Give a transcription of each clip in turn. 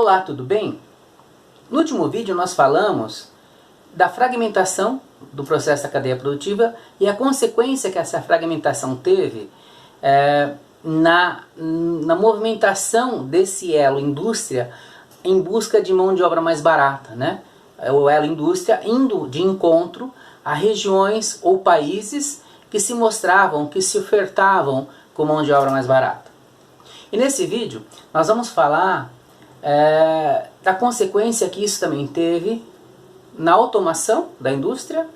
Olá, tudo bem? No último vídeo nós falamos da fragmentação do processo da cadeia produtiva e a consequência que essa fragmentação teve na movimentação desse elo indústria em busca de mão de obra mais barata, né? O elo indústria indo de encontro a regiões ou países que se mostravam, que se ofertavam com mão de obra mais barata. E nesse vídeo nós vamos falar da consequência que isso também teve na automação da indústria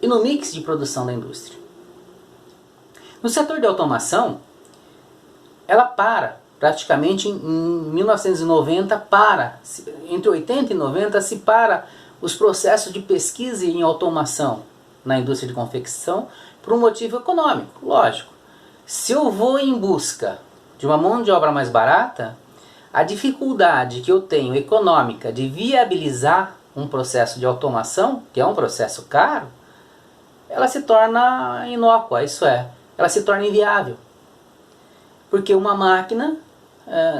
e no mix de produção da indústria. No setor de automação, ela praticamente em 1990, entre 80 e 90 se para os processos de pesquisa em automação na indústria de confecção por um motivo econômico, lógico. Se eu vou em busca de uma mão de obra mais barata, a dificuldade que eu tenho econômica de viabilizar um processo de automação, que é um processo caro, ela se torna inócua, isso é, ela se torna inviável. Porque uma máquina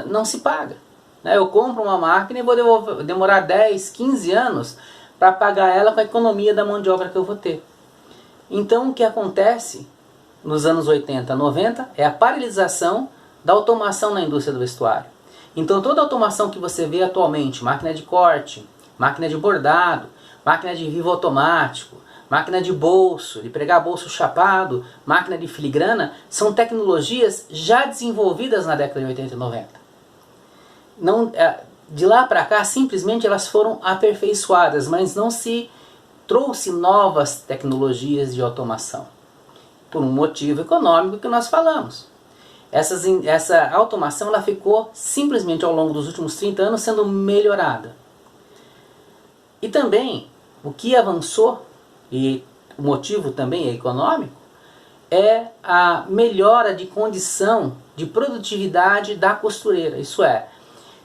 não se paga. Eu compro uma máquina e vou demorar 10, 15 anos para pagar ela com a economia da mão de obra que eu vou ter. Então o que acontece nos anos 80, 90 é a paralisação da automação na indústria do vestuário. Então toda a automação que você vê atualmente, máquina de corte, máquina de bordado, máquina de vivo automático, máquina de bolso, de pregar bolso chapado, máquina de filigrana, são tecnologias já desenvolvidas na década de 80 e 90. De lá para cá, simplesmente elas foram aperfeiçoadas, mas não se trouxe novas tecnologias de automação. Por um motivo econômico que nós falamos. Essa automação ela ficou simplesmente ao longo dos últimos 30 anos sendo melhorada. E também o que avançou, e o motivo também é econômico, é a melhora de condição de produtividade da costureira. Isso é,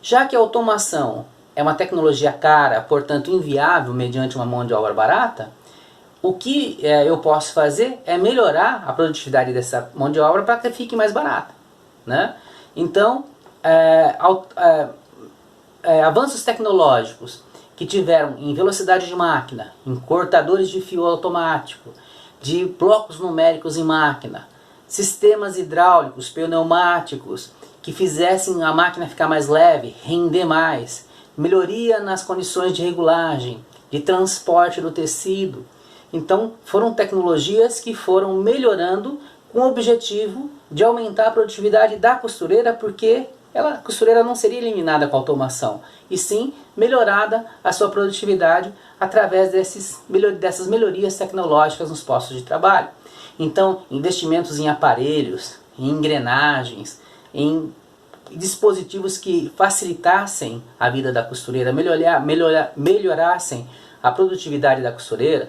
já que a automação é uma tecnologia cara, portanto inviável mediante uma mão de obra barata, o que eu posso fazer é melhorar a produtividade dessa mão de obra para que fique mais barata, né? Então, avanços tecnológicos que tiveram em velocidade de máquina, em cortadores de fio automático, de blocos numéricos em máquina, sistemas hidráulicos, pneumáticos, que fizessem a máquina ficar mais leve, render mais, melhoria nas condições de regulagem, de transporte do tecido. Então foram tecnologias que foram melhorando com o objetivo de aumentar a produtividade da costureira, porque a costureira não seria eliminada com a automação, e sim melhorada a sua produtividade através dessas melhorias tecnológicas nos postos de trabalho. Então, investimentos em aparelhos, em engrenagens, em dispositivos que facilitassem a vida da costureira, melhorassem a produtividade da costureira,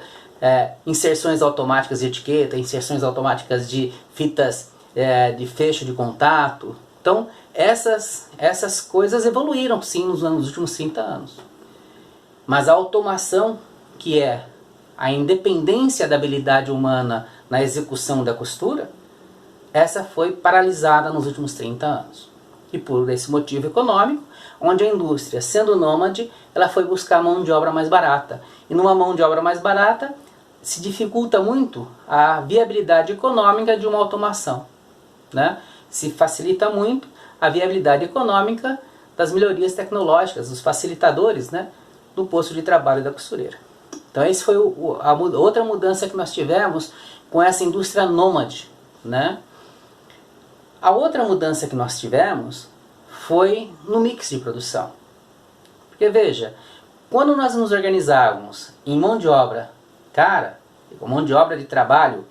inserções automáticas de etiqueta, inserções automáticas de fitas de fecho de contato. Então, essas coisas evoluíram sim nos últimos 30 anos. Mas a automação, que é a independência da habilidade humana na execução da costura, essa foi paralisada nos últimos 30 anos. E por esse motivo econômico, onde a indústria, sendo nômade, ela foi buscar mão de obra mais barata. E numa mão de obra mais barata, se dificulta muito a viabilidade econômica de uma automação, né? Se facilita muito a viabilidade econômica das melhorias tecnológicas, dos facilitadores, né, do posto de trabalho da costureira. Então essa foi a outra mudança que nós tivemos com essa indústria nômade, né? A outra mudança que nós tivemos foi no mix de produção. Porque veja, quando nós nos organizávamos em mão de obra cara, com mão de obra de trabalho,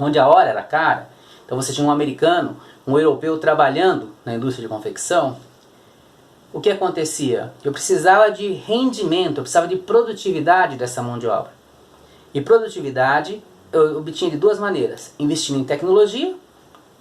onde a hora era cara, então você tinha um americano, um europeu trabalhando na indústria de confecção, o que acontecia? Eu precisava de rendimento, eu precisava de produtividade dessa mão de obra. E produtividade eu obtinha de duas maneiras, investindo em tecnologia,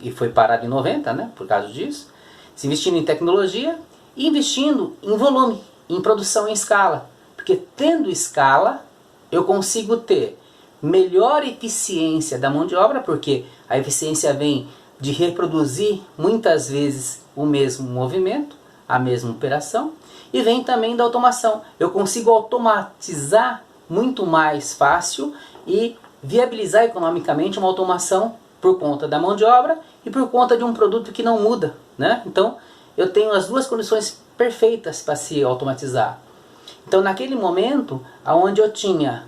e foi parado em 90, né, por causa disso, se investindo em tecnologia e investindo em volume, em produção em escala. Porque tendo escala, eu consigo ter melhor eficiência da mão de obra, porque a eficiência vem de reproduzir muitas vezes o mesmo movimento, a mesma operação, E vem também da automação. Eu consigo automatizar muito mais fácil e viabilizar economicamente uma automação por conta da mão de obra e por conta de um produto que não muda, né? Então, eu tenho as duas condições perfeitas para se automatizar. Então, naquele momento, onde eu tinha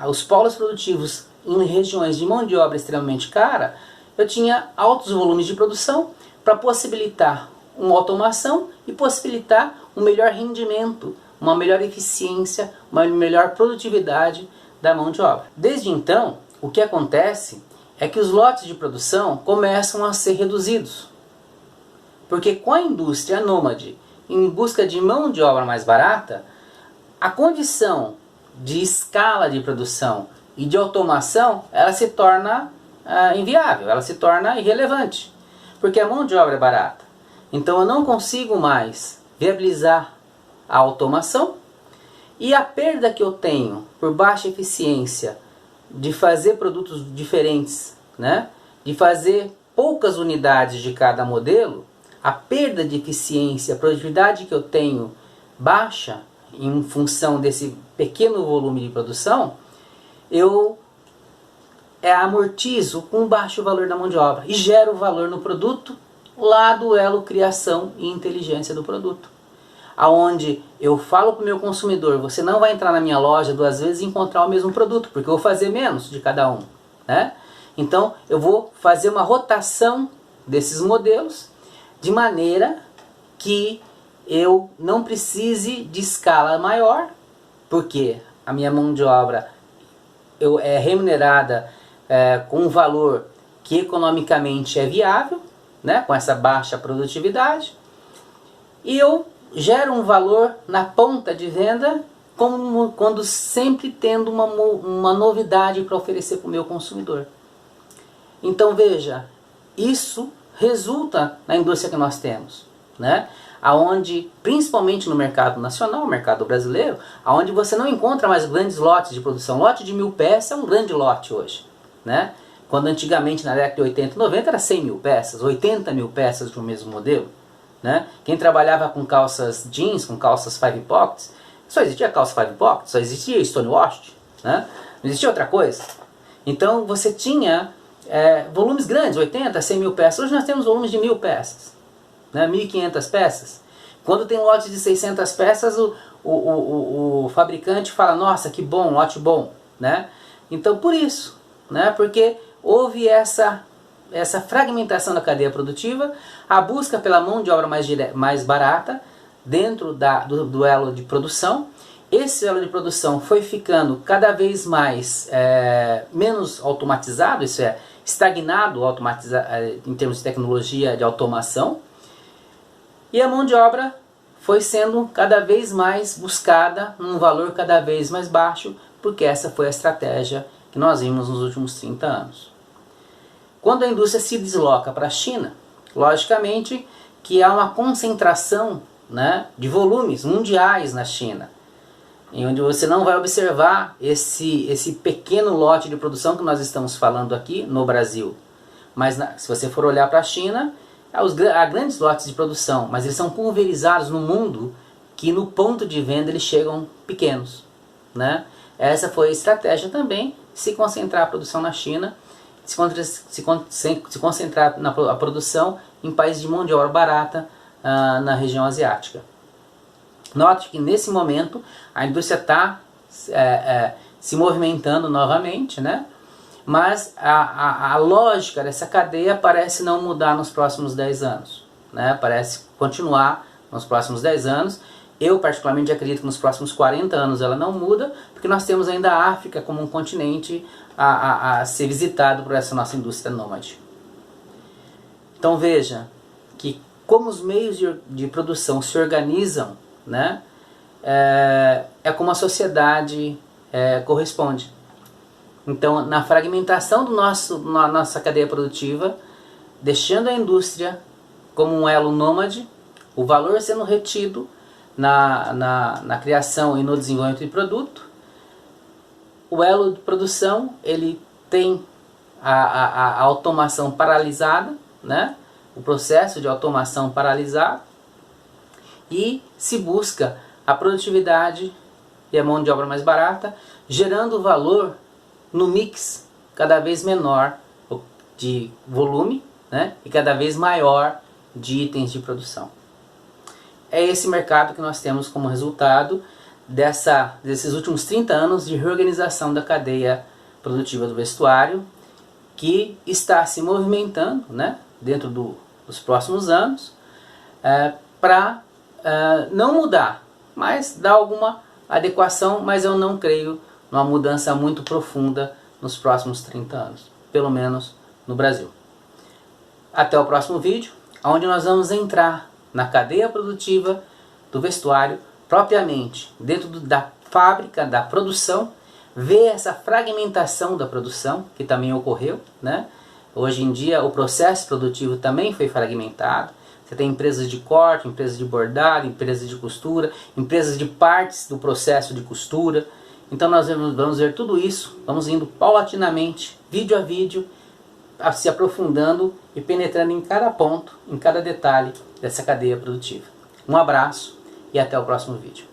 os polos produtivos em regiões de mão de obra extremamente cara, eu tinha altos volumes de produção para possibilitar uma automação e possibilitar um melhor rendimento, uma melhor eficiência, uma melhor produtividade da mão de obra. Desde então, o que acontece é que os lotes de produção começam a ser reduzidos. Porque com a indústria nômade em busca de mão de obra mais barata, a condição de escala de produção e de automação, ela se torna inviável, ela se torna irrelevante. Porque a mão de obra é barata. Então eu não consigo mais viabilizar a automação e a perda que eu tenho por baixa eficiência de fazer produtos diferentes, né? De fazer poucas unidades de cada modelo, a perda de eficiência, a produtividade que eu tenho baixa em função desse pequeno volume de produção, eu amortizo com baixo valor da mão de obra e gero valor no produto lá do elo criação e inteligência do produto. Aonde eu falo para o meu consumidor, você não vai entrar na minha loja 2 vezes e encontrar o mesmo produto, porque eu vou fazer menos de cada um, né? Então eu vou fazer uma rotação desses modelos de maneira que eu não precise de escala maior, porque a minha mão de obra é remunerada com um valor que economicamente é viável, né, com essa baixa produtividade, e eu gero um valor na ponta de venda quando sempre tendo uma novidade para oferecer para o meu consumidor. Então veja, isso resulta na indústria que nós temos, né? Aonde, principalmente no mercado nacional, mercado brasileiro, aonde você não encontra mais grandes lotes de produção. Lote de 1000 peças é um grande lote hoje, né? Quando antigamente, na década de 80 e 90, era 100 mil peças, 80 mil peças de um mesmo modelo, né? Quem trabalhava com calças jeans, com calças 5 pockets, só existia calça 5 pockets, só existia stonewashed, né? Não existia outra coisa. Então você tinha volumes grandes, 80, 100 mil peças. Hoje nós temos volumes de 1000 peças, né? 1.500 peças. Quando tem lote de 600 peças, o fabricante fala, nossa, que bom, lote bom, né? Então por isso, né? Porque houve essa fragmentação da cadeia produtiva, a busca pela mão de obra mais barata dentro do elo de produção. Esse elo de produção foi ficando cada vez mais menos automatizado, isso é, estagnado em termos de tecnologia de automação, e a mão de obra foi sendo cada vez mais buscada num valor cada vez mais baixo, porque essa foi a estratégia que nós vimos nos últimos 30 anos. Quando a indústria se desloca para a China, logicamente que há uma concentração, né, de volumes mundiais na China, em onde você não vai observar esse pequeno lote de produção que nós estamos falando aqui no Brasil. Mas se você for olhar para a China, há grandes lotes de produção, mas eles são pulverizados no mundo que no ponto de venda eles chegam pequenos, né? Essa foi a estratégia também, se concentrar a produção na China, se concentrar a produção em países de mão de obra barata na região asiática. Note que nesse momento a indústria está se movimentando novamente, né? Mas a lógica dessa cadeia parece não mudar nos próximos 10 anos, né? Parece continuar nos próximos 10 anos. Eu particularmente acredito que nos próximos 40 anos ela não muda, porque nós temos ainda a África como um continente a ser visitado por essa nossa indústria nômade. Então veja que como os meios de produção se organizam, né, é como a sociedade corresponde. Então, na fragmentação da nossa cadeia produtiva, deixando a indústria como um elo nômade, o valor sendo retido na criação e no desenvolvimento de produto, o elo de produção ele tem a automação paralisada, né? O processo de automação paralisado, e se busca a produtividade e a mão de obra mais barata, gerando valor no mix cada vez menor de volume, né, e cada vez maior de itens de produção. É esse mercado que nós temos como resultado desses últimos 30 anos de reorganização da cadeia produtiva do vestuário, que está se movimentando, né, dentro dos próximos anos, para não mudar, mas dar alguma adequação, mas eu não creio numa mudança muito profunda nos próximos 30 anos, pelo menos no Brasil. Até o próximo vídeo, onde nós vamos entrar na cadeia produtiva do vestuário, propriamente dentro da fábrica, da produção, ver essa fragmentação da produção, que também ocorreu, né? Hoje em dia o processo produtivo também foi fragmentado. Você tem empresas de corte, empresas de bordado, empresas de costura, empresas de partes do processo de costura. Então nós vamos ver tudo isso, vamos indo paulatinamente, vídeo a vídeo, se aprofundando e penetrando em cada ponto, em cada detalhe dessa cadeia produtiva. Um abraço e até o próximo vídeo.